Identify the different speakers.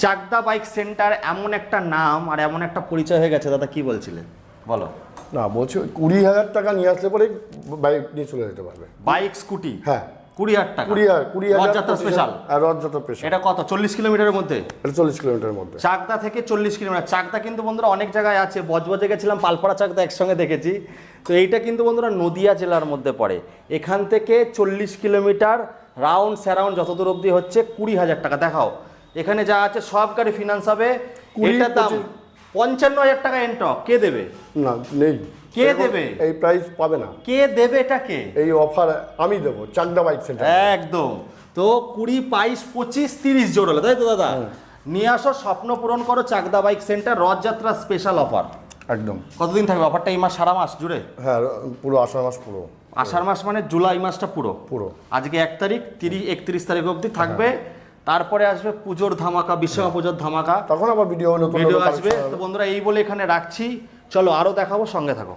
Speaker 1: Chakdah bike centre এমন একটা নাম আর এমন একটা পরিচয় হয়ে গেছে, দাদা কি বলছিলেন বলো।
Speaker 2: না বলছি 20,000 টাকা নিয়ে আসলে পরে বাইক নিয়ে চলে যেতে পারবে।
Speaker 1: বাইক স্কুটি
Speaker 2: হ্যাঁ
Speaker 1: 20,000 টাকা,
Speaker 2: 20,000
Speaker 1: রথযাত্রা স্পেশাল।
Speaker 2: আর রথযাত্রা স্পেশাল
Speaker 1: এটা কত 40 কিলোমিটারের মধ্যে?
Speaker 2: এটা 40 কিলোমিটারের মধ্যে।
Speaker 1: চাকদা থেকে 40 কিলোমিটার। চাকদা কিন্তু বন্ধুরা অনেক জায়গায় আছে, বজবজে গেছিলাম, পালপাড়া চাকদা একসঙ্গে দেখেছি। তো এইটা কিন্তু বন্ধুরা নদিয়া জেলার মধ্যে পড়ে। এখান থেকে 40 কিলোমিটার রাউন্ড স্যারাউন্ড যতদূর অবধি হচ্ছে 20,000 টাকা। দেখাও এখানে যা আছে সব গাড়ি ফিনান্স হবে। এটার দাম 55,000 টাকা এন্টক। কে দেবে?
Speaker 2: না নেই।
Speaker 1: কে দেবে?
Speaker 2: এই প্রাইস পাবে না।
Speaker 1: কে দেবে এটাকে?
Speaker 2: এই অফার আমি দেবো চাকদা বাইক সেন্টার।
Speaker 1: একদম। তো 20, 22, 25, 30 জোর হলো, তাই তো দাদা? নিয়ে আসো, স্বপ্ন পূরণ করো। Chakdah bike centre Rath Yatra special offer.
Speaker 2: একদম।
Speaker 1: কতদিন থাকবে অফারটা? এই মাস সারা মাস জুড়ে?
Speaker 2: হ্যাঁ পুরো আষাঢ় মাস পুরো।
Speaker 1: আষাঢ় মাস মানে জুলাই মাসটা পুরো?
Speaker 2: পুরো।
Speaker 1: আজকে 1 তারিখ, 31 তারিখ অবধি থাকবে। তারপরে আসবে পুজোর ধামাকা, বিশ্বকর্মা পুজোর ধামাকা,
Speaker 2: তখন আবার ভিডিও
Speaker 1: আসবে। তো বন্ধুরা এই বলে এখানে রাখছি, চলো আরো দেখাবো, সঙ্গে থাকো।